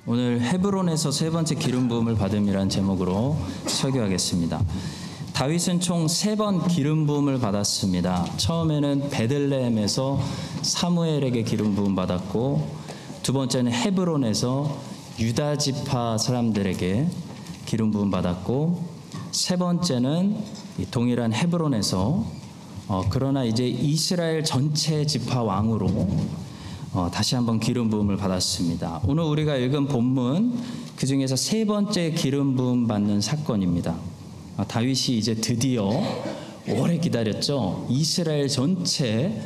오늘 헤브론에서 세 번째 기름 부음을 받음이라는 제목으로 설교하겠습니다. 다윗은 총 3번 기름 부음을 받았습니다. 처음에는 베들레헴에서 사무엘에게 기름 부음 받았고, 두 번째는 헤브론에서 유다 지파 사람들에게 기름 부음 받았고, 세 번째는 동일한 헤브론에서 그러나 이제 이스라엘 전체 지파 왕으로 다시 한번 기름 부음을 받았습니다. 오늘 우리가 읽은 본문 그 중에서 세 번째 기름 부음 받는 사건입니다. 다윗이 이제 드디어 오래 기다렸죠. 이스라엘 전체의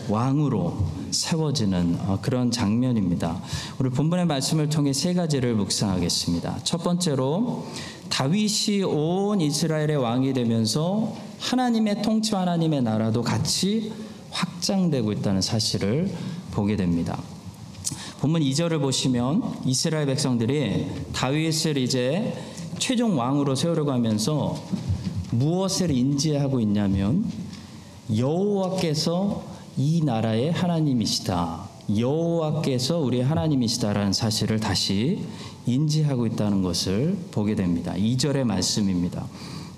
왕으로 세워지는 그런 장면입니다. 오늘 본문의 말씀을 통해 세 가지를 묵상하겠습니다. 첫 번째로 다윗이 온 이스라엘의 왕이 되면서 하나님의 통치와 하나님의 나라도 같이 확장되고 있다는 사실을 보게 됩니다. 본문 2절을 보시면 이스라엘 백성들이 다윗을 이제 최종 왕으로 세우려고 하면서 무엇을 인지하고 있냐면 여호와께서 이 나라의 하나님이시다, 여호와께서 우리의 하나님이시다라는 사실을 다시 인지하고 있다는 것을 보게 됩니다. 2절의 말씀입니다.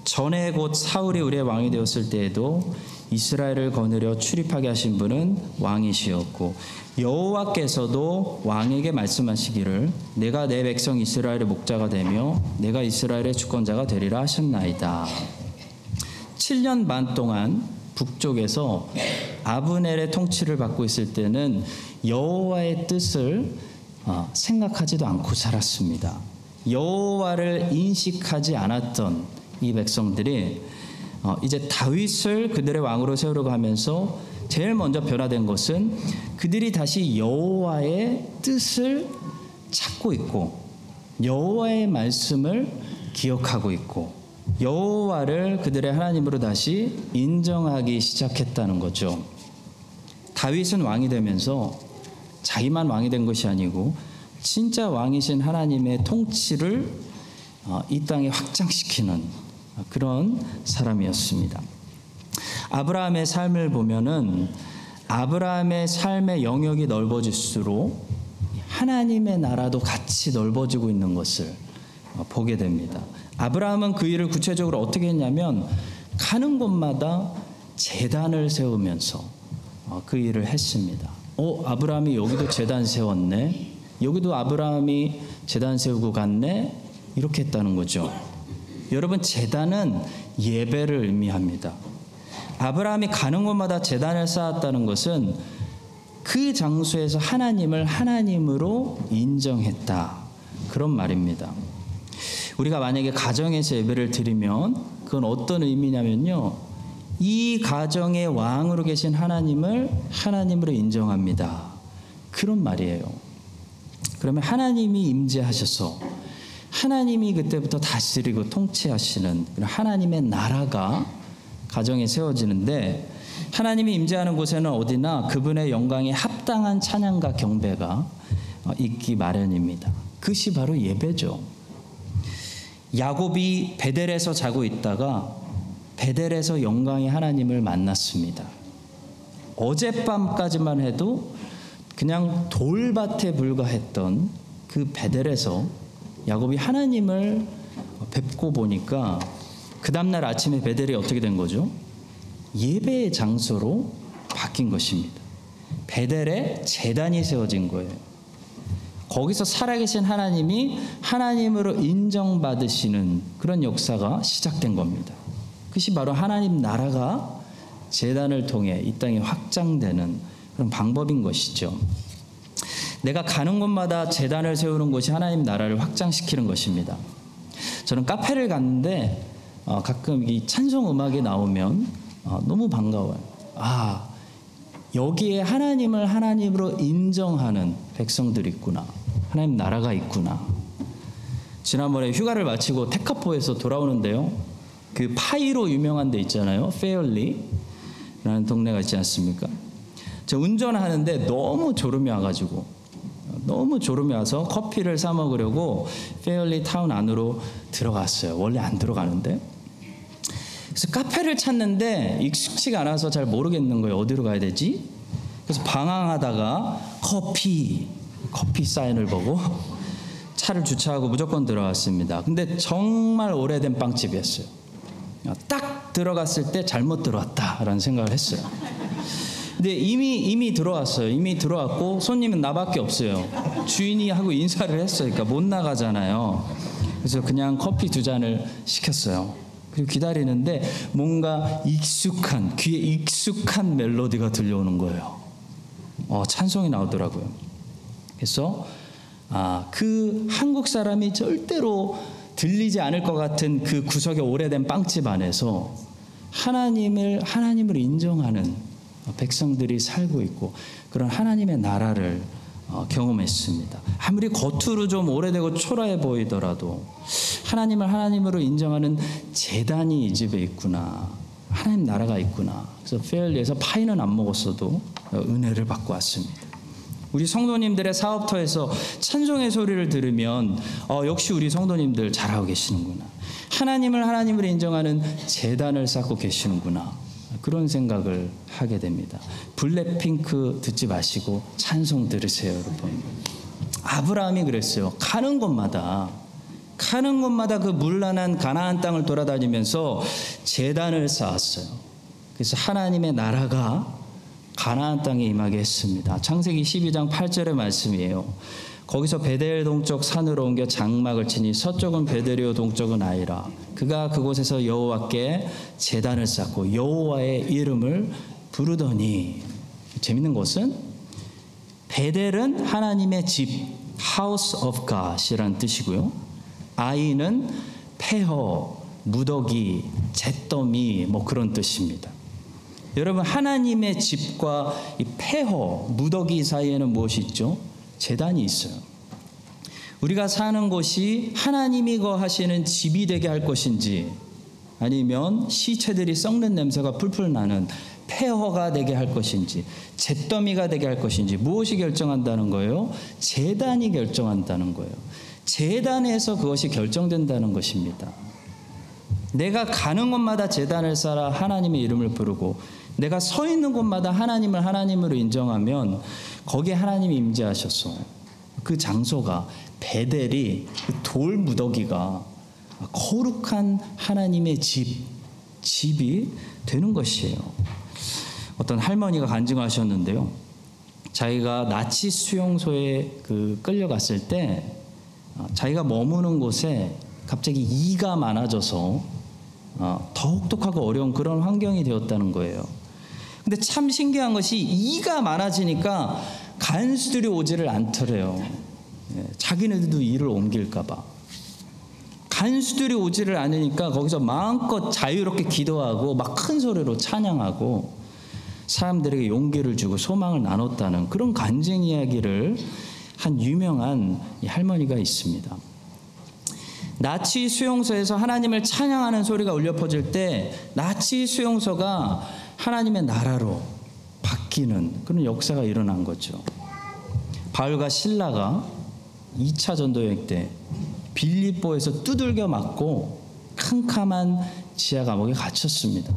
전에 곧 사울이 우리의 왕이 되었을 때에도 이스라엘을 거느려 출입하게 하신 분은 왕이시었고, 여호와께서도 왕에게 말씀하시기를 내가 내 백성 이스라엘의 목자가 되며 내가 이스라엘의 주권자가 되리라 하셨나이다. 7년 반 동안 북쪽에서 아브넬의 통치를 받고 있을 때는 여호와의 뜻을 생각하지도 않고 살았습니다. 여호와를 인식하지 않았던 이 백성들이 이제 다윗을 그들의 왕으로 세우려고 하면서 제일 먼저 변화된 것은 그들이 다시 여호와의 뜻을 찾고 있고 여호와의 말씀을 기억하고 있고 여호와를 그들의 하나님으로 다시 인정하기 시작했다는 거죠. 다윗은 왕이 되면서 자기만 왕이 된 것이 아니고 진짜 왕이신 하나님의 통치를 이 땅에 확장시키는 그런 사람이었습니다. 아브라함의 삶을 보면은 아브라함의 삶의 영역이 넓어질수록 하나님의 나라도 같이 넓어지고 있는 것을 보게 됩니다. 아브라함은 그 일을 구체적으로 어떻게 했냐면 가는 곳마다 제단을 세우면서 그 일을 했습니다. 아브라함이 여기도 제단 세웠네, 여기도 아브라함이 제단 세우고 갔네, 이렇게 했다는 거죠. 여러분, 제단은 예배를 의미합니다. 아브라함이 가는 곳마다 제단을 쌓았다는 것은 그 장소에서 하나님을 하나님으로 인정했다, 그런 말입니다. 우리가 만약에 가정에서 예배를 드리면 그건 어떤 의미냐면요, 이 가정의 왕으로 계신 하나님을 하나님으로 인정합니다, 그런 말이에요. 그러면 하나님이 임재하셔서 하나님이 그때부터 다스리고 통치하시는 하나님의 나라가 가정에 세워지는데, 하나님이 임재하는 곳에는 어디나 그분의 영광에 합당한 찬양과 경배가 있기 마련입니다. 그것이 바로 예배죠. 야곱이 베델에서 자고 있다가 베델에서 영광의 하나님을 만났습니다. 어젯밤까지만 해도 그냥 돌밭에 불과했던 그 베델에서 야곱이 하나님을 뵙고 보니까 그 다음날 아침에 베델이 어떻게 된 거죠? 예배의 장소로 바뀐 것입니다. 베델에 제단이 세워진 거예요. 거기서 살아계신 하나님이 하나님으로 인정받으시는 그런 역사가 시작된 겁니다. 그것이 바로 하나님 나라가 제단을 통해 이 땅에 확장되는 그런 방법인 것이죠. 내가 가는 곳마다 제단을 세우는 것이 하나님 나라를 확장시키는 것입니다. 저는 카페를 갔는데 가끔 이 찬송 음악이 나오면 너무 반가워요. 여기에 하나님을 하나님으로 인정하는 백성들이 있구나, 하나님 나라가 있구나. 지난번에 휴가를 마치고 테카포에서 돌아오는데요, 그 파이로 유명한 데 있잖아요, 페어리라는 동네가 있지 않습니까? 제가 운전하는데 너무 졸음이 와서 커피를 사 먹으려고 페어리 타운 안으로 들어갔어요. 원래 안 들어가는데. 그래서 카페를 찾는데 익숙치가 않아서 잘 모르겠는 거예요. 어디로 가야 되지? 그래서 방황하다가 커피 사인을 보고 차를 주차하고 무조건 들어갔습니다. 근데 정말 오래된 빵집이었어요. 딱 들어갔을 때 잘못 들어왔다라는 생각을 했어요. 근데 이미 들어왔어요. 이미 들어왔고 손님은 나밖에 없어요. 주인이 하고 인사를 했어요. 그러니까 못 나가잖아요. 그래서 그냥 커피 2잔을 시켰어요. 그리고 기다리는데 뭔가 귀에 익숙한 멜로디가 들려오는 거예요. 찬송이 나오더라고요. 그래서 그 한국 사람이 절대로 들리지 않을 것 같은 그 구석의 오래된 빵집 안에서 하나님을 인정하는 백성들이 살고 있고 그런 하나님의 나라를 경험했습니다. 아무리 겉으로 좀 오래되고 초라해 보이더라도 하나님을 하나님으로 인정하는 제단이 이 집에 있구나. 하나님 나라가 있구나. 그래서 페일리에서 파이는 안 먹었어도 은혜를 받고 왔습니다. 우리 성도님들의 사업터에서 찬송의 소리를 들으면 역시 우리 성도님들 잘하고 계시는구나. 하나님을 하나님으로 인정하는 제단을 쌓고 계시는구나. 그런 생각을 하게 됩니다. 블랙핑크 듣지 마시고 찬송 들으세요, 여러분. 아브라함이 그랬어요. 가는 곳마다 그 물란한 가나안 땅을 돌아다니면서 제단을 쌓았어요. 그래서 하나님의 나라가 가나안 땅에 임하게 했습니다. 창세기 12장 8절의 말씀이에요. 거기서 베델 동쪽 산으로 옮겨 장막을 치니 서쪽은 베델이요 동쪽은 아이라. 그가 그곳에서 여호와께 제단을 쌓고 여호와의 이름을 부르더니. 재밌는 것은 베델은 하나님의 집, House of God이라는 뜻이고요. 아이는 폐허, 무더기, 잿더미 그런 뜻입니다. 여러분, 하나님의 집과 이 폐허, 무더기 사이에는 무엇이 있죠? 제단이 있어요. 우리가 사는 곳이 하나님이 거하시는 집이 되게 할 것인지 아니면 시체들이 썩는 냄새가 풀풀 나는 폐허가 되게 할 것인지 잿더미가 되게 할 것인지 무엇이 결정한다는 거예요? 제단이 결정한다는 거예요. 제단에서 그것이 결정된다는 것입니다. 내가 가는 곳마다 제단을 쌓아 하나님의 이름을 부르고 내가 서 있는 곳마다 하나님을 하나님으로 인정하면 거기에 하나님이 임재하셔서 그 장소가 베델이 그 돌 무더기가 거룩한 하나님의 집이 되는 것이에요. 어떤 할머니가 간증하셨는데요. 자기가 나치 수용소에 끌려갔을 때 자기가 머무는 곳에 갑자기 이가 많아져서 더 혹독하고 어려운 그런 환경이 되었다는 거예요. 근데 참 신기한 것이 이가 많아지니까 간수들이 오지를 않더래요. 자기네들도 이를 옮길까 봐. 간수들이 오지를 않으니까 거기서 마음껏 자유롭게 기도하고 막 큰 소리로 찬양하고 사람들에게 용기를 주고 소망을 나눴다는 그런 간증 이야기를 한 유명한 할머니가 있습니다. 나치 수용소에서 하나님을 찬양하는 소리가 울려 퍼질 때 나치 수용소가 하나님의 나라로 바뀌는 그런 역사가 일어난 거죠. 바울과 실라가 2차 전도여행 때 빌립보에서 두들겨 맞고 캄캄한 지하 감옥에 갇혔습니다.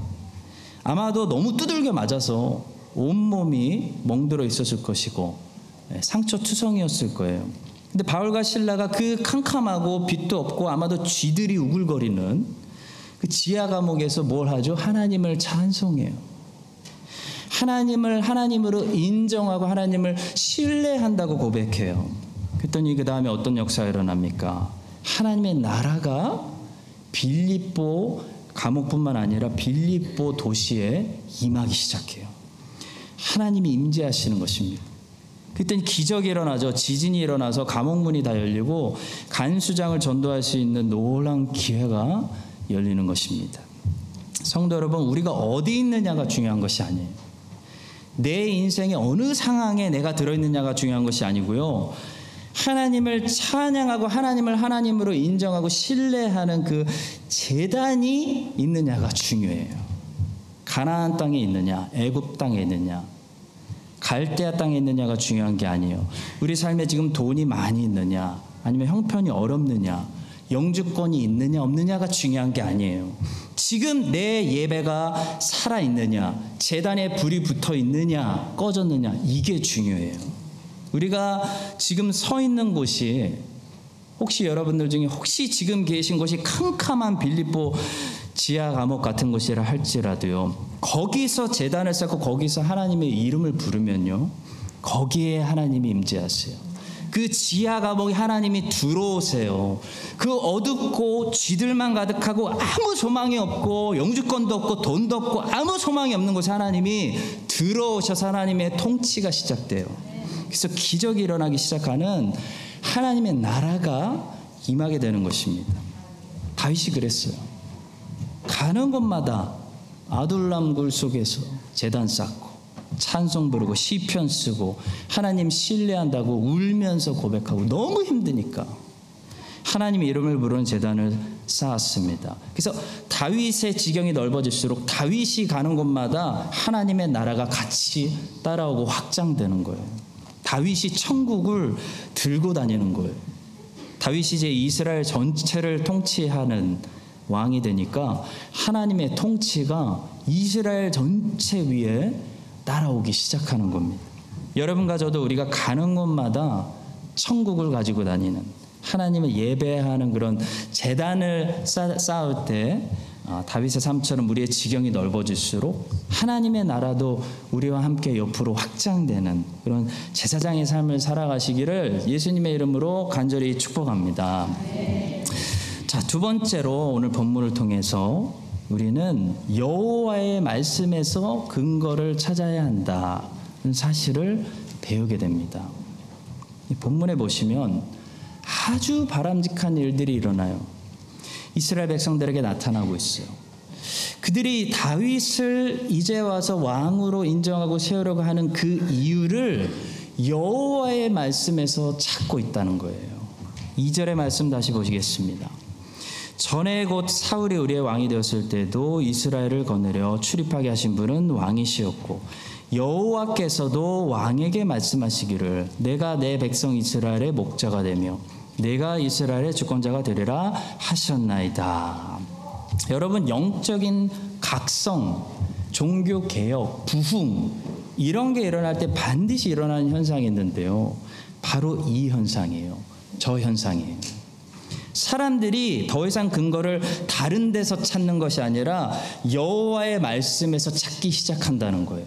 아마도 너무 두들겨 맞아서 온몸이 멍들어 있었을 것이고 상처투성이었을 거예요. 근데 바울과 실라가 그 캄캄하고 빛도 없고 아마도 쥐들이 우글거리는 그 지하 감옥에서 뭘 하죠? 하나님을 찬송해요. 하나님을 하나님으로 인정하고 하나님을 신뢰한다고 고백해요. 그랬더니 그 다음에 어떤 역사가 일어납니까? 하나님의 나라가 빌립보 감옥뿐만 아니라 빌립보 도시에 임하기 시작해요. 하나님이 임재하시는 것입니다. 그랬더니 기적이 일어나죠. 지진이 일어나서 감옥문이 다 열리고 간수장을 전도할 수 있는 놀라운 기회가 열리는 것입니다. 성도 여러분, 우리가 어디 있느냐가 중요한 것이 아니에요. 내 인생의 어느 상황에 내가 들어있느냐가 중요한 것이 아니고요. 하나님을 찬양하고 하나님을 하나님으로 인정하고 신뢰하는 그 제단이 있느냐가 중요해요. 가나안 땅에 있느냐, 애굽 땅에 있느냐, 갈대아 땅에 있느냐가 중요한 게 아니에요. 우리 삶에 지금 돈이 많이 있느냐, 아니면 형편이 어렵느냐, 영주권이 있느냐 없느냐가 중요한 게 아니에요. 지금 내 예배가 살아있느냐, 제단에 불이 붙어 있느냐, 꺼졌느냐, 이게 중요해요. 우리가 지금 서 있는 곳이 혹시 여러분들 중에 혹시 지금 계신 곳이 캄캄한 빌립보 지하 감옥 같은 곳이라 할지라도요, 거기서 제단을 쌓고 거기서 하나님의 이름을 부르면요, 거기에 하나님이 임재하세요. 그 지하 감옥에 하나님이 들어오세요. 그 어둡고 쥐들만 가득하고 아무 소망이 없고 영주권도 없고 돈도 없고 아무 소망이 없는 곳에 하나님이 들어오셔서 하나님의 통치가 시작돼요. 그래서 기적이 일어나기 시작하는 하나님의 나라가 임하게 되는 것입니다. 다윗이 그랬어요. 가는 곳마다 아둘람 굴 속에서 제단 쌓고 찬송 부르고 시편 쓰고 하나님 신뢰한다고 울면서 고백하고 너무 힘드니까 하나님의 이름을 부르는 제단을 쌓았습니다. 그래서 다윗의 지경이 넓어질수록 다윗이 가는 곳마다 하나님의 나라가 같이 따라오고 확장되는 거예요. 다윗이 천국을 들고 다니는 거예요. 다윗이 이제 이스라엘 전체를 통치하는 왕이 되니까 하나님의 통치가 이스라엘 전체 위에 따라오기 시작하는 겁니다. 여러분과 저도 우리가 가는 곳마다 천국을 가지고 다니는, 하나님을 예배하는 그런 제단을 쌓을 때 다윗의 삶처럼 우리의 지경이 넓어질수록 하나님의 나라도 우리와 함께 옆으로 확장되는 그런 제사장의 삶을 살아가시기를 예수님의 이름으로 간절히 축복합니다. 자, 두 번째로 오늘 본문을 통해서 우리는 여호와의 말씀에서 근거를 찾아야 한다는 사실을 배우게 됩니다. 이 본문에 보시면 아주 바람직한 일들이 일어나요. 이스라엘 백성들에게 나타나고 있어요. 그들이 다윗을 이제 와서 왕으로 인정하고 세우려고 하는 그 이유를 여호와의 말씀에서 찾고 있다는 거예요. 2절의 말씀 다시 보시겠습니다. 전에 곧 사울이 우리의 왕이 되었을 때도 이스라엘을 거느려 출입하게 하신 분은 왕이시었고 여호와께서도 왕에게 말씀하시기를 내가 내 백성 이스라엘의 목자가 되며 내가 이스라엘의 주권자가 되리라 하셨나이다. 여러분, 영적인 각성, 종교개혁, 부흥 이런 게 일어날 때 반드시 일어나는 현상이 있는데요, 바로 이 현상이에요. 저 현상이에요. 사람들이 더 이상 근거를 다른 데서 찾는 것이 아니라 여호와의 말씀에서 찾기 시작한다는 거예요.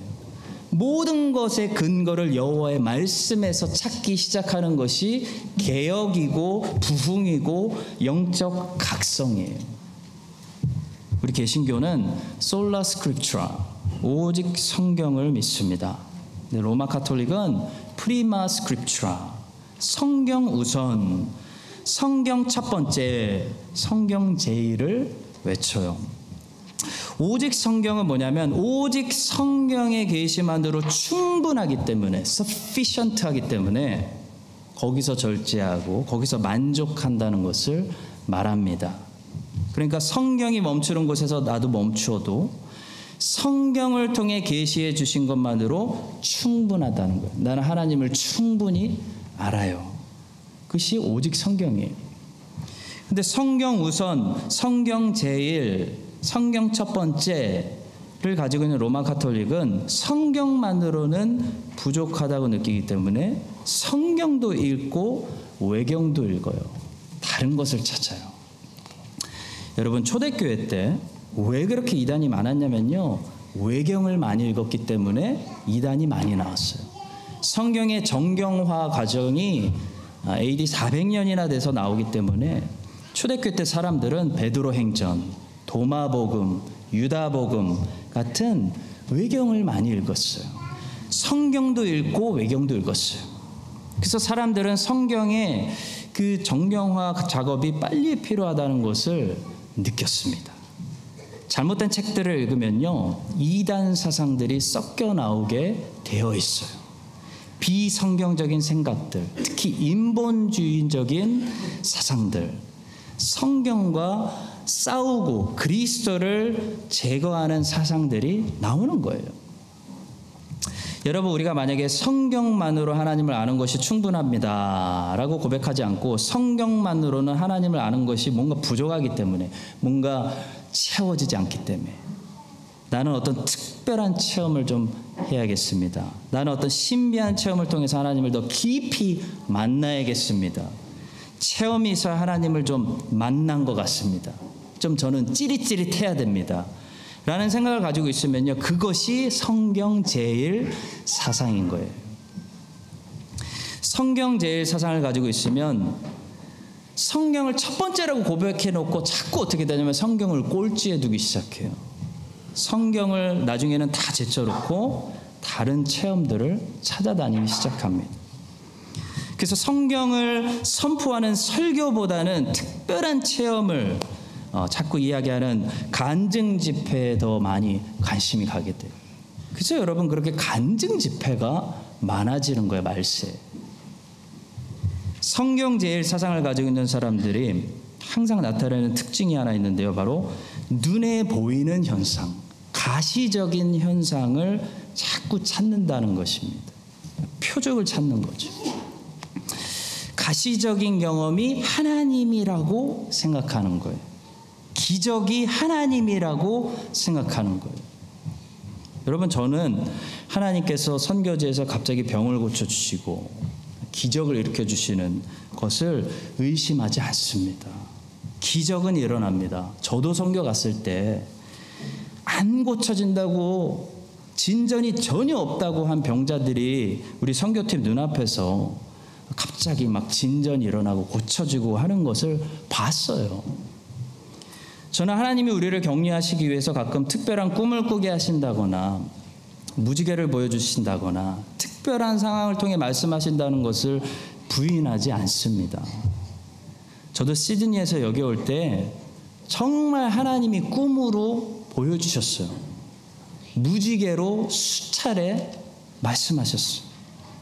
모든 것의 근거를 여호와의 말씀에서 찾기 시작하는 것이 개혁이고 부흥이고 영적 각성이에요. 우리 개신교는 솔라 스크립트라, 오직 성경을 믿습니다. 로마 카톨릭은 프리마 스크립트라, 성경 우선, 성경 첫 번째, 성경 제일을 외쳐요. 오직 성경은 뭐냐면 오직 성경의 계시만으로 충분하기 때문에, sufficient하기 때문에 거기서 절제하고 거기서 만족한다는 것을 말합니다. 그러니까 성경이 멈추는 곳에서 나도 멈추어도 성경을 통해 계시해 주신 것만으로 충분하다는 거예요. 나는 하나님을 충분히 알아요. 그것이 오직 성경이에요. 근데 성경 우선, 성경 제일, 성경 첫 번째를 가지고 있는 로마 카톨릭은 성경만으로는 부족하다고 느끼기 때문에 성경도 읽고 외경도 읽어요. 다른 것을 찾아요. 여러분, 초대교회 때 왜 그렇게 이단이 많았냐면요, 외경을 많이 읽었기 때문에 이단이 많이 나왔어요. 성경의 정경화 과정이 AD 400년이나 돼서 나오기 때문에 초대교회 때 사람들은 베드로 행전, 도마복음, 유다복음 같은 외경을 많이 읽었어요. 성경도 읽고 외경도 읽었어요. 그래서 사람들은 성경의 그 정경화 작업이 빨리 필요하다는 것을 느꼈습니다. 잘못된 책들을 읽으면요, 이단 사상들이 섞여 나오게 되어 있어요. 비성경적인 생각들, 특히 인본주의적인 사상들, 성경과 싸우고 그리스도를 제거하는 사상들이 나오는 거예요. 여러분, 우리가 만약에 성경만으로 하나님을 아는 것이 충분합니다 라고 고백하지 않고 성경만으로는 하나님을 아는 것이 뭔가 부족하기 때문에, 뭔가 채워지지 않기 때문에 나는 어떤 특별한 체험을 좀 해야겠습니다. 나는 어떤 신비한 체험을 통해서 하나님을 더 깊이 만나야겠습니다. 체험이 있어야 하나님을 좀 만난 것 같습니다. 좀 저는 찌릿찌릿해야 됩니다. 라는 생각을 가지고 있으면요, 그것이 성경 제일 사상인 거예요. 성경 제일 사상을 가지고 있으면 성경을 첫 번째라고 고백해 놓고 자꾸 어떻게 되냐면 성경을 꼴찌에 두기 시작해요. 성경을 나중에는 다 제쳐놓고 다른 체험들을 찾아다니기 시작합니다. 그래서 성경을 선포하는 설교보다는 특별한 체험을 자꾸 이야기하는 간증 집회에 더 많이 관심이 가게 돼요. 그래서 여러분, 그렇게 간증 집회가 많아지는 거예요, 말세. 성경 제일 사상을 가지고 있는 사람들이 항상 나타내는 특징이 하나 있는데요. 바로 눈에 보이는 현상, 가시적인 현상을 자꾸 찾는다는 것입니다. 표적을 찾는 거죠. 가시적인 경험이 하나님이라고 생각하는 거예요. 기적이 하나님이라고 생각하는 거예요. 여러분, 저는 하나님께서 선교지에서 갑자기 병을 고쳐주시고 기적을 일으켜주시는 것을 의심하지 않습니다. 기적은 일어납니다. 저도 선교 갔을 때 안 고쳐진다고, 진전이 전혀 없다고 한 병자들이 우리 선교팀 눈앞에서 갑자기 막 진전이 일어나고 고쳐지고 하는 것을 봤어요. 저는 하나님이 우리를 격려하시기 위해서 가끔 특별한 꿈을 꾸게 하신다거나 무지개를 보여주신다거나 특별한 상황을 통해 말씀하신다는 것을 부인하지 않습니다. 저도 시드니에서 여기 올 때 정말 하나님이 꿈으로 보여주셨어요. 무지개로 수차례 말씀하셨어요.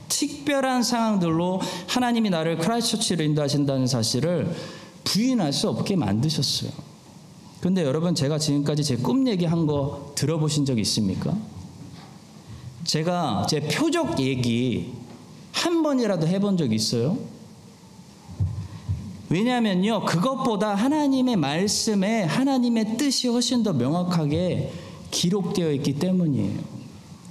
특별한 상황들로 하나님이 나를 크라이스트처치로 인도하신다는 사실을 부인할 수 없게 만드셨어요. 그런데 여러분, 제가 지금까지 제 꿈 얘기한 거 들어보신 적 있습니까? 제가 제 표적 얘기 한 번이라도 해본 적 있어요? 왜냐하면요, 그것보다 하나님의 말씀에 하나님의 뜻이 훨씬 더 명확하게 기록되어 있기 때문이에요.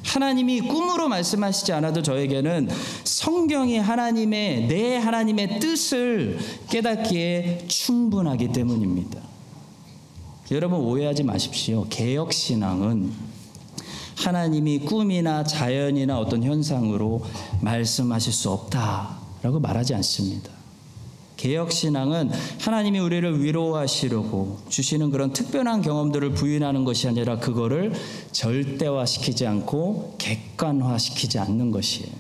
하나님이 꿈으로 말씀하시지 않아도 저에게는 성경이 내 하나님의 뜻을 깨닫기에 충분하기 때문입니다. 여러분, 오해하지 마십시오. 개혁신앙은 하나님이 꿈이나 자연이나 어떤 현상으로 말씀하실 수 없다라고 말하지 않습니다. 개혁신앙은 하나님이 우리를 위로하시려고 주시는 그런 특별한 경험들을 부인하는 것이 아니라 그거를 절대화시키지 않고 객관화시키지 않는 것이에요.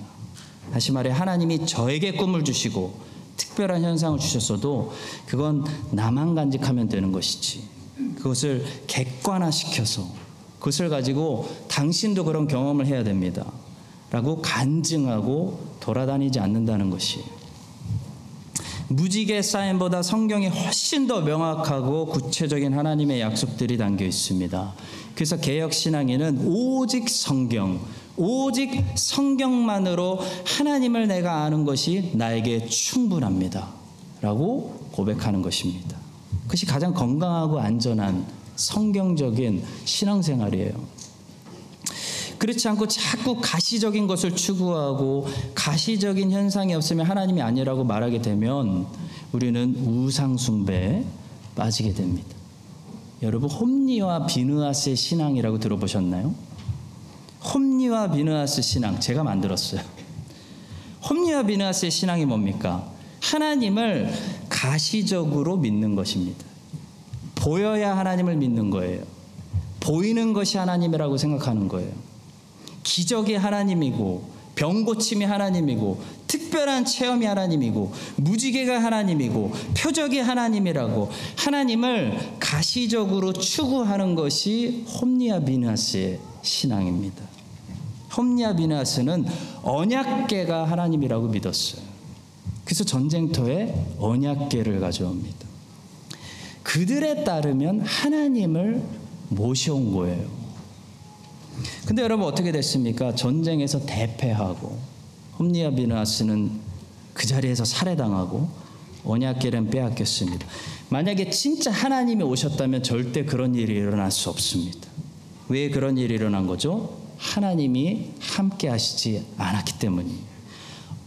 다시 말해, 하나님이 저에게 꿈을 주시고 특별한 현상을 주셨어도 그건 나만 간직하면 되는 것이지, 그것을 객관화시켜서 그것을 가지고 당신도 그런 경험을 해야 됩니다 라고 간증하고 돌아다니지 않는다는 것이에요. 무지개 사인보다 성경이 훨씬 더 명확하고 구체적인 하나님의 약속들이 담겨 있습니다. 그래서 개혁신앙인은 오직 성경만으로 하나님을 내가 아는 것이 나에게 충분합니다 라고 고백하는 것입니다. 그것이 가장 건강하고 안전한 성경적인 신앙생활이에요. 그렇지 않고 자꾸 가시적인 것을 추구하고 가시적인 현상이 없으면 하나님이 아니라고 말하게 되면 우리는 우상숭배에 빠지게 됩니다. 여러분, 홈리와 비느하스의 신앙이라고 들어보셨나요? 홈리와 비느하스 신앙 제가 만들었어요. 홈리와 비느하스의 신앙이 뭡니까? 하나님을 가시적으로 믿는 것입니다. 보여야 하나님을 믿는 거예요. 보이는 것이 하나님이라고 생각하는 거예요. 기적이 하나님이고 병 고침이 하나님이고 특별한 체험이 하나님이고 무지개가 하나님이고 표적이 하나님이라고 하나님을 가시적으로 추구하는 것이 홈리와 비느하스의 신앙입니다. 홈리와 비느하스는 언약궤가 하나님이라고 믿었어요. 그래서 전쟁터에 언약궤를 가져옵니다. 그들에 따르면 하나님을 모셔온 거예요. 근데 여러분, 어떻게 됐습니까? 전쟁에서 대패하고 홈리와 비느하스는 그 자리에서 살해당하고 언약궤는 빼앗겼습니다. 만약에 진짜 하나님이 오셨다면 절대 그런 일이 일어날 수 없습니다. 왜 그런 일이 일어난 거죠? 하나님이 함께 하시지 않았기 때문이에요.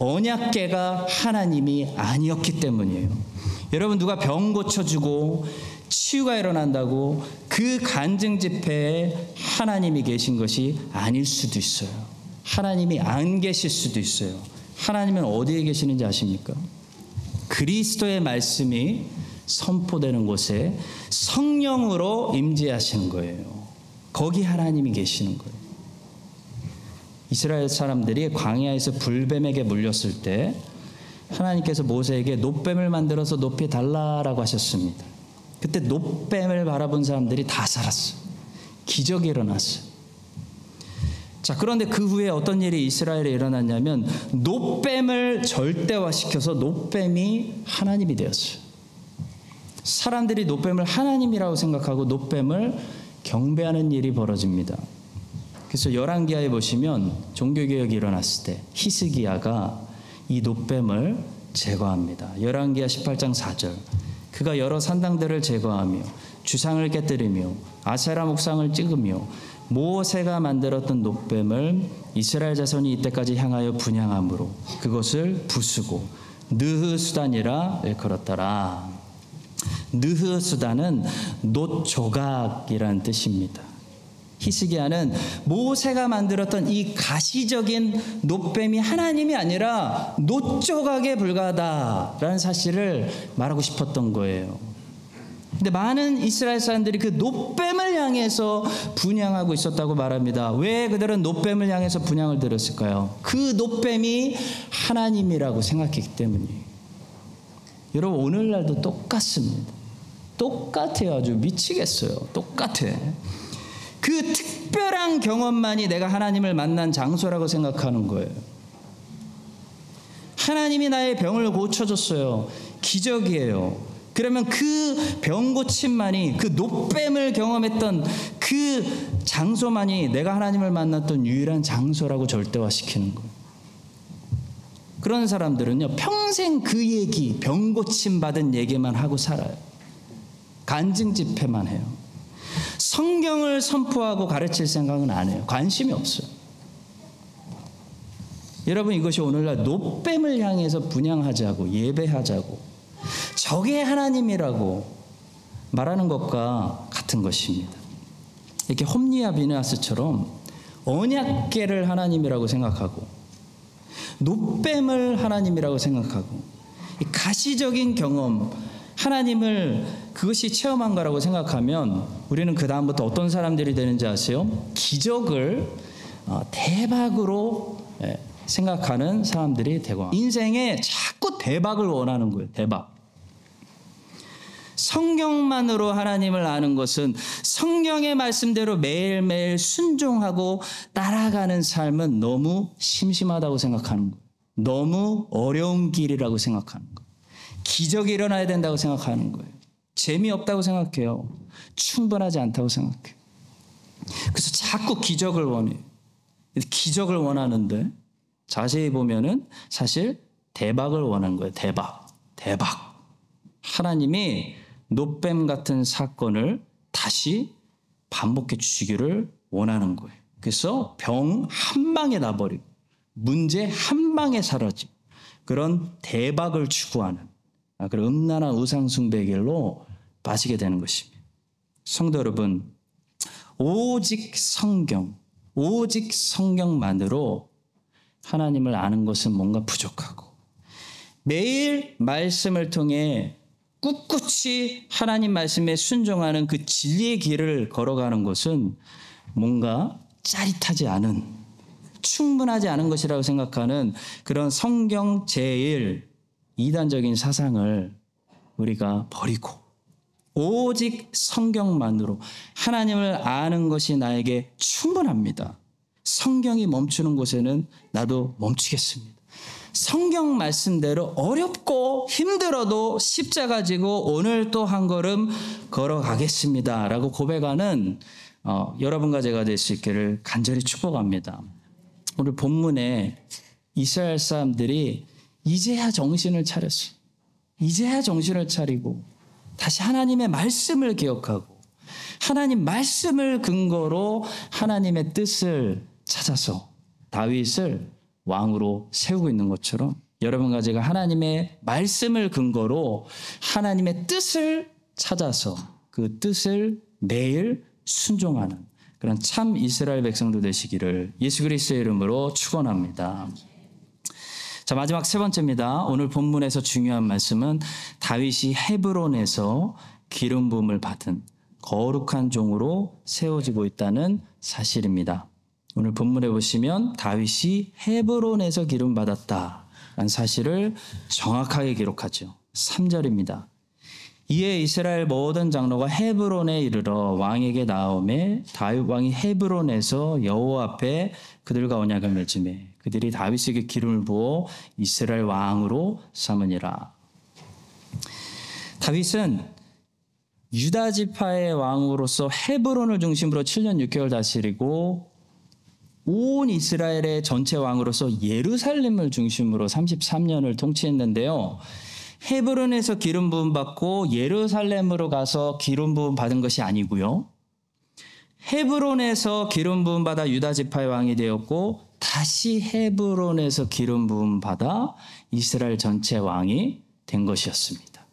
언약궤가 하나님이 아니었기 때문이에요. 여러분, 누가 병 고쳐주고 치유가 일어난다고 그 간증 집회에 하나님이 계신 것이 아닐 수도 있어요. 하나님이 안 계실 수도 있어요. 하나님은 어디에 계시는지 아십니까? 그리스도의 말씀이 선포되는 곳에 성령으로 임재하시는 거예요. 거기 하나님이 계시는 거예요. 이스라엘 사람들이 광야에서 불뱀에게 물렸을 때 하나님께서 모세에게 놋뱀을 만들어서 높이 달라라고 하셨습니다. 그때 놋뱀을 바라본 사람들이 다 살았어요. 기적이 일어났어요. 자, 그런데 그 후에 어떤 일이 이스라엘에 일어났냐면 놋뱀을 절대화시켜서 놋뱀이 하나님이 되었어요. 사람들이 놋뱀을 하나님이라고 생각하고 놋뱀을 경배하는 일이 벌어집니다. 그래서 열왕기하에 보시면 종교개혁이 일어났을 때 히스기야가 이 놋뱀을 제거합니다. 열왕기하 18장 4절. 그가 여러 산당들을 제거하며 주상을 깨뜨리며 아세라 목상을 찍으며 모세가 만들었던 놋뱀을 이스라엘 자손이 이때까지 향하여 분향함으로 그것을 부수고 느흐수단이라 일컬었더라. 느흐수단은 놋조각이라는 뜻입니다. 히스기야는 모세가 만들었던 이 가시적인 놋뱀이 하나님이 아니라 놋조각에 불과하다라는 사실을 말하고 싶었던 거예요. 근데 많은 이스라엘 사람들이 그 놋뱀을 향해서 분향하고 있었다고 말합니다. 왜 그들은 놋뱀을 향해서 분향을 들었을까요? 그 놋뱀이 하나님이라고 생각했기 때문이에요. 여러분, 오늘날도 똑같습니다. 똑같아요. 아주 미치겠어요. 똑같아. 그 특별한 경험만이 내가 하나님을 만난 장소라고 생각하는 거예요. 하나님이 나의 병을 고쳐줬어요. 기적이에요. 그러면 그 병 고침만이, 그 놋뱀을 경험했던 그 장소만이 내가 하나님을 만났던 유일한 장소라고 절대화시키는 거예요. 그런 사람들은요, 평생 그 얘기, 병 고침 받은 얘기만 하고 살아요. 간증 집회만 해요. 성경을 선포하고 가르칠 생각은 안 해요. 관심이 없어요. 여러분, 이것이 오늘날 놋뱀을 향해서 분향하자고 예배하자고 저게 하나님이라고 말하는 것과 같은 것입니다. 이렇게 홈리와 비느하스처럼 언약궤를 하나님이라고 생각하고 놋뱀을 하나님이라고 생각하고 이 가시적인 경험, 하나님을 그것이 체험한 거라고 생각하면 우리는 그 다음부터 어떤 사람들이 되는지 아세요? 기적을 대박으로 생각하는 사람들이 되고, 인생에 자꾸 대박을 원하는 거예요. 대박. 성경만으로 하나님을 아는 것은 성경의 말씀대로 매일매일 순종하고 따라가는 삶은 너무 심심하다고 생각하는 거예요. 너무 어려운 길이라고 생각하는 거예요. 기적이 일어나야 된다고 생각하는 거예요. 재미없다고 생각해요. 충분하지 않다고 생각해요. 그래서 자꾸 기적을 원해요. 기적을 원하는데 자세히 보면은 사실 대박을 원하는 거예요. 대박. 하나님이 놋뱀 같은 사건을 다시 반복해 주시기를 원하는 거예요. 그래서 병 한 방에 나버리고 문제 한 방에 사라지고 그런 대박을 추구하는 그런 음란한 우상숭배의 길로 빠지게 되는 것입니다. 성도 여러분, 오직 성경만으로 하나님을 아는 것은 뭔가 부족하고 매일 말씀을 통해 꿋꿋이 하나님 말씀에 순종하는 그 진리의 길을 걸어가는 것은 뭔가 짜릿하지 않은, 충분하지 않은 것이라고 생각하는 그런 성경 제1 이단적인 사상을 우리가 버리고 오직 성경만으로 하나님을 아는 것이 나에게 충분합니다. 성경이 멈추는 곳에는 나도 멈추겠습니다. 성경 말씀대로 어렵고 힘들어도 십자가 지고 오늘 또 한 걸음 걸어가겠습니다 라고 고백하는 여러분과 제가 될 수 있기를 간절히 축복합니다. 오늘 본문에 이스라엘 사람들이 이제야 정신을 차렸어요. 이제야 정신을 차리고 다시 하나님의 말씀을 기억하고 하나님 말씀을 근거로 하나님의 뜻을 찾아서 다윗을 왕으로 세우고 있는 것처럼 여러분과 제가 하나님의 말씀을 근거로 하나님의 뜻을 찾아서 그 뜻을 매일 순종하는 그런 참 이스라엘 백성도 되시기를 예수 그리스도의 이름으로 축원합니다. 자, 마지막 세 번째입니다. 오늘 본문에서 중요한 말씀은 다윗이 헤브론에서 기름 부음을 받은 거룩한 종으로 세워지고 있다는 사실입니다. 오늘 본문에 보시면 다윗이 헤브론에서 기름 받았다라는 사실을 정확하게 기록하죠. 3절입니다. 이에 이스라엘 모든 장로가 헤브론에 이르러 왕에게 나오매 다윗 왕이 헤브론에서 여호와 앞에 그들과 언약을 맺으매 그들이 다윗에게 기름을 부어 이스라엘 왕으로 삼으니라. 다윗은 유다 지파의 왕으로서 헤브론을 중심으로 7년 6개월 다스리고 온 이스라엘의 전체 왕으로서 예루살렘을 중심으로 33년을 통치했는데요. 헤브론에서 기름 부음 받고 예루살렘으로 가서 기름 부음 받은 것이 아니고요. 헤브론에서 기름 부음 받아 유다 지파의 왕이 되었고 다시 헤브론에서 기름 부음 받아 이스라엘 전체 왕이 된 것이었습니다.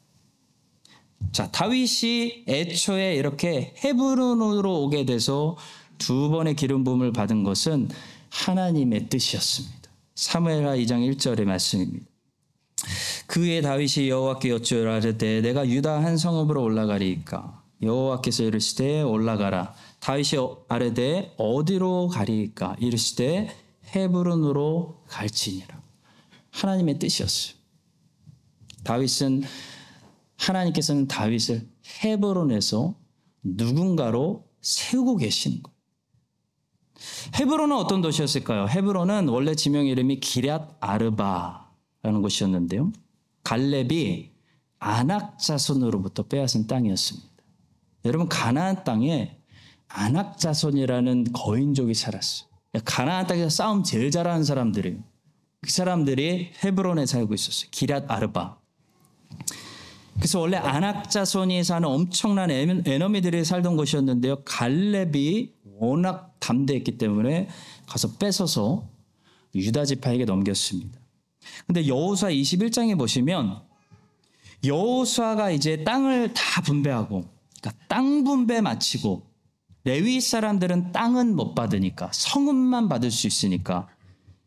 자, 다윗이 애초에 이렇게 헤브론으로 오게 돼서 두 번의 기름 부음을 받은 것은 하나님의 뜻이었습니다. 사무엘하 2장 1절의 말씀입니다. 그의 다윗이 여호와께 여쭈어라르되 내가 유다 한 성읍으로 올라가리이까 여호와께서 이르시되 올라가라. 다윗이 아뢰되 어디로 가리이까 이르시되 헤브론으로 갈지니라. 하나님의 뜻이었어요. 하나님께서는 다윗을 헤브론에서 누군가로 세우고 계시는 거예요. 헤브론은 어떤 도시였을까요? 헤브론은 원래 지명 이름이 기럇 아르바라는 곳이었는데요. 갈렙이 아낙 자손으로부터 빼앗은 땅이었습니다. 여러분, 가나안 땅에 아낙 자손이라는 거인족이 살았어요. 가나안 땅에서 싸움 제일 잘하는 사람들이에요. 그 사람들이 헤브론에 살고 있었어요. 기럇 아르바. 그래서 원래 아낙 자손이 사는 엄청난 에너미들이 살던 곳이었는데요. 갈렙이 워낙 담대했기 때문에 가서 뺏어서 유다 지파에게 넘겼습니다. 근데 여호수아 21장에 보시면 여호수아가 이제 땅을 다 분배하고, 그러니까 땅 분배 마치고, 레위 사람들은 땅은 못 받으니까 성읍만 받을 수 있으니까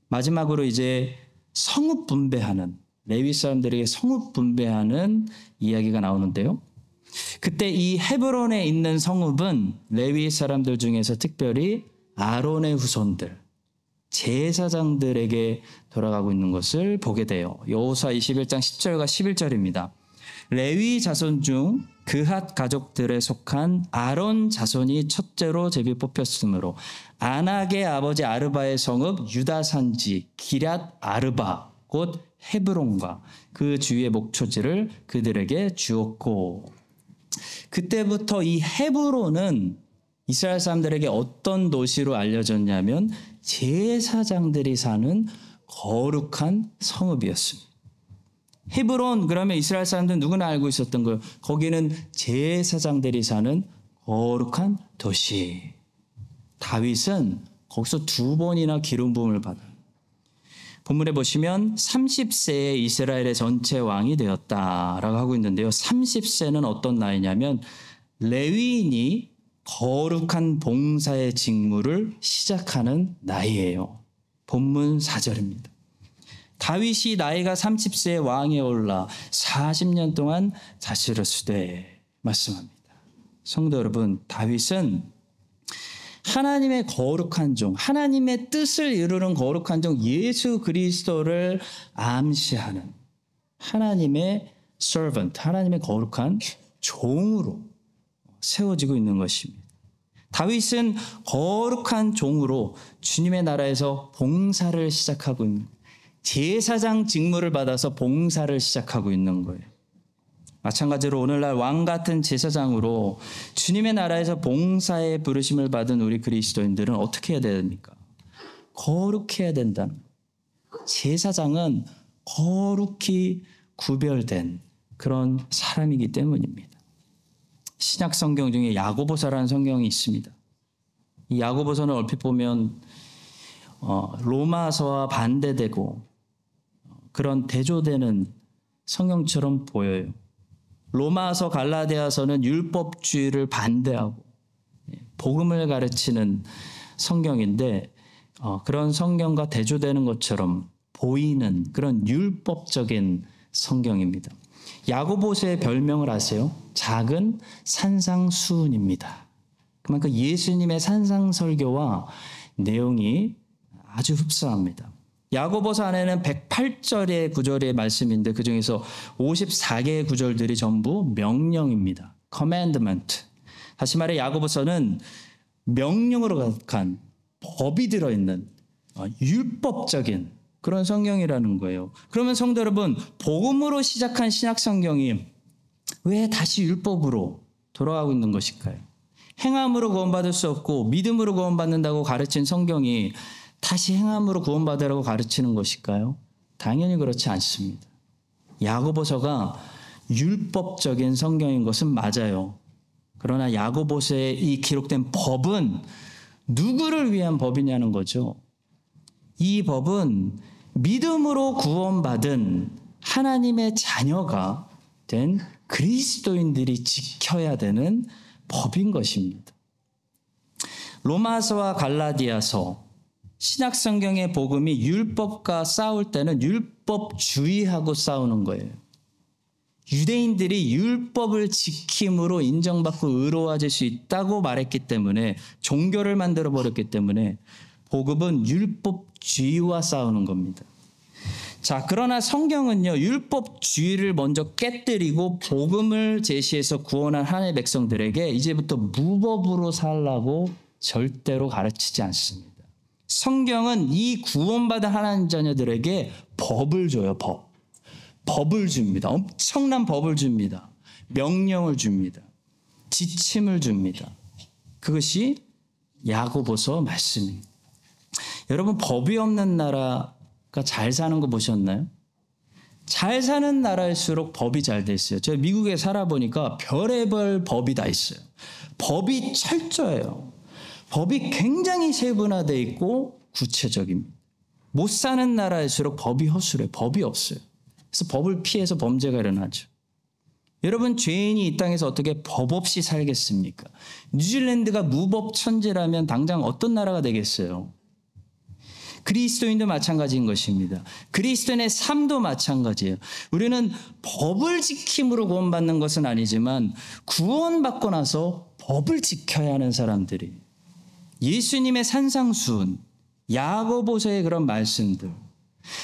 마지막으로 이제 성읍 분배하는, 레위 사람들에게 성읍 분배하는 이야기가 나오는데요. 그때 이 헤브론에 있는 성읍은 레위 사람들 중에서 특별히 아론의 후손들, 제사장들에게 돌아가고 있는 것을 보게 돼요. 여호수아 21장 10절과 11절입니다. 레위 자손 중 그핫 가족들에 속한 아론 자손이 첫째로 제비 뽑혔으므로 아낙의 아버지 아르바의 성읍 유다 산지 기럇 아르바 곧 헤브론과 그 주위의 목초지를 그들에게 주었고, 그때부터 이 헤브론은 이스라엘 사람들에게 어떤 도시로 알려졌냐면 제사장들이 사는 거룩한 성읍이었습니다. 헤브론 그러면 이스라엘 사람들은 누구나 알고 있었던 거예요. 거기는 제사장들이 사는 거룩한 도시. 다윗은 거기서 두 번이나 기름 부음을 받아요. 본문에 보시면 30세에 이스라엘의 전체 왕이 되었다라고 하고 있는데요. 30세는 어떤 나이냐면 레위인이 거룩한 봉사의 직무를 시작하는 나이예요. 본문 4절입니다. 다윗이 나이가 30세에 왕에 올라 40년 동안 다스렸으되 말씀합니다. 성도 여러분, 다윗은 하나님의 거룩한 종, 하나님의 뜻을 이루는 거룩한 종 예수 그리스도를 암시하는 하나님의 servant, 하나님의 거룩한 종으로 세워지고 있는 것입니다. 다윗은 거룩한 종으로 주님의 나라에서 봉사를 시작하고 있는 거예요. 제사장 직무를 받아서 봉사를 시작하고 있는 거예요. 마찬가지로 오늘날 왕 같은 제사장으로 주님의 나라에서 봉사의 부르심을 받은 우리 그리스도인들은 어떻게 해야 됩니까? 거룩해야 된다는 거예요. 제사장은 거룩히 구별된 그런 사람이기 때문입니다. 신약 성경 중에 야고보서라는 성경이 있습니다. 이 야고보서는 얼핏 보면 로마서와 반대되고 그런 대조되는 성경처럼 보여요. 로마서 갈라디아서는 율법주의를 반대하고 복음을 가르치는 성경인데 그런 성경과 대조되는 것처럼 보이는 그런 율법적인 성경입니다. 야고보서의 별명을 아세요? 작은 산상수훈입니다. 그만큼 예수님의 산상설교와 내용이 아주 흡사합니다. 야고보서 안에는 108절의 구절의 말씀인데 그중에서 54개의 구절들이 전부 명령입니다. commandment. 다시 말해 야고보서는 명령으로 가득한 법이 들어있는 율법적인 그런 성경이라는 거예요. 그러면 성도 여러분, 복음으로 시작한 신약 성경이 왜 다시 율법으로 돌아가고 있는 것일까요? 행함으로 구원받을 수 없고 믿음으로 구원받는다고 가르친 성경이 다시 행함으로 구원받으라고 가르치는 것일까요? 당연히 그렇지 않습니다. 야고보서가 율법적인 성경인 것은 맞아요. 그러나 야고보서에 이 기록된 법은 누구를 위한 법이냐는 거죠. 이 법은 믿음으로 구원받은 하나님의 자녀가 된 그리스도인들이 지켜야 되는 법인 것입니다. 로마서와 갈라디아서 신약 성경의 복음이 율법과 싸울 때는 율법주의하고 싸우는 거예요. 유대인들이 율법을 지킴으로 인정받고 의로워질 수 있다고 말했기 때문에 종교를 만들어 버렸기 때문에 복음은 율법주의와 싸우는 겁니다. 자, 그러나 성경은요, 율법주의를 먼저 깨뜨리고 복음을 제시해서 구원한 하나님의 백성들에게 이제부터 무법으로 살라고 절대로 가르치지 않습니다. 성경은 이 구원받은 하나님 자녀들에게 법을 줘요, 법. 법을 줍니다. 엄청난 법을 줍니다. 명령을 줍니다. 지침을 줍니다. 그것이 야고보서 말씀입니다. 여러분, 법이 없는 나라가 잘 사는 거 보셨나요? 잘 사는 나라일수록 법이 잘 돼 있어요. 제가 미국에 살아보니까 별의별 법이 다 있어요. 법이 철저해요. 법이 굉장히 세분화되어 있고 구체적입니다. 못 사는 나라일수록 법이 허술해요. 법이 없어요. 그래서 법을 피해서 범죄가 일어나죠. 여러분, 죄인이 이 땅에서 어떻게 법 없이 살겠습니까? 뉴질랜드가 무법 천지라면 당장 어떤 나라가 되겠어요? 그리스도인도 마찬가지인 것입니다. 그리스도인의 삶도 마찬가지예요. 우리는 법을 지킴으로 구원받는 것은 아니지만 구원받고 나서 법을 지켜야 하는 사람들이 예수님의 산상수훈, 야고보서의 그런 말씀들,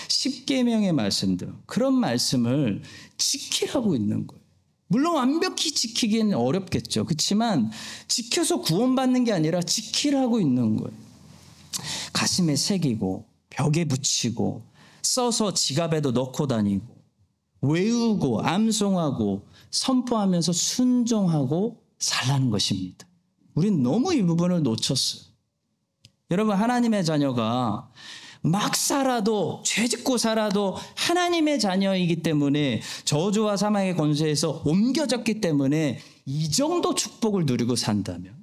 십계명의 말씀들, 그런 말씀을 지키라고 있는 거예요. 물론 완벽히 지키기는 어렵겠죠. 그렇지만 지켜서 구원받는 게 아니라 지키라고 있는 거예요. 가슴에 새기고 벽에 붙이고 써서 지갑에도 넣고 다니고 외우고 암송하고 선포하면서 순종하고 살라는 것입니다. 우린 너무 이 부분을 놓쳤어요. 여러분, 하나님의 자녀가 막 살아도 죄 짓고 살아도 하나님의 자녀이기 때문에 저주와 사망의 권세에서 옮겨졌기 때문에 이 정도 축복을 누리고 산다면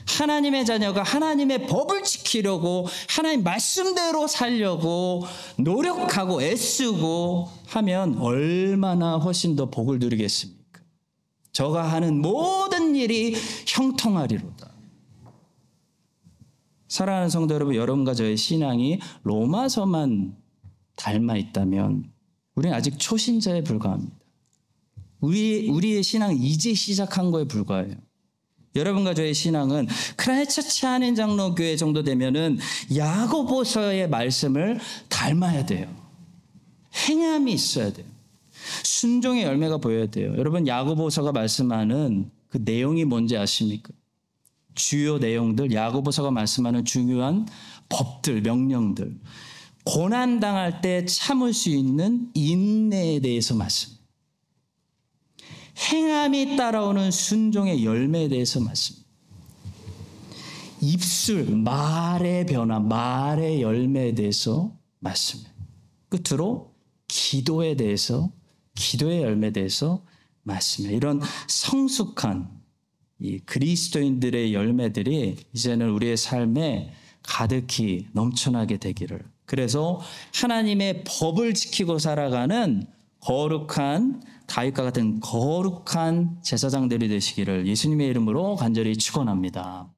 하나님의 자녀가 하나님의 법을 지키려고 하나님 말씀대로 살려고 노력하고 애쓰고 하면 얼마나 훨씬 더 복을 누리겠습니까? 저가 하는 모든 일이 형통하리로다. 사랑하는 성도 여러분, 여러분과 저의 신앙이 로마서만 닮아 있다면 우리는 아직 초신자에 불과합니다. 우리의 신앙은 이제 시작한 거에 불과해요. 여러분과 저의 신앙은 크라이처치 한인장로교회 정도 되면은 야고보서의 말씀을 닮아야 돼요. 행함이 있어야 돼요. 순종의 열매가 보여야 돼요. 여러분, 야고보서가 말씀하는 그 내용이 뭔지 아십니까? 주요 내용들, 야고보서가 말씀하는 중요한 법들, 명령들, 고난당할 때 참을 수 있는 인내에 대해서 말씀합니다. 행함이 따라오는 순종의 열매에 대해서 말씀합니다. 입술, 말의 변화, 말의 열매에 대해서 말씀해요. 끝으로 기도에 대해서, 기도의 열매에 대해서 말씀해요. 이런 성숙한 이 그리스도인들의 열매들이 이제는 우리의 삶에 가득히 넘쳐나게 되기를. 그래서 하나님의 법을 지키고 살아가는 거룩한 다윗과 같은 거룩한 제사장들이 되시기를 예수님의 이름으로 간절히 축원합니다.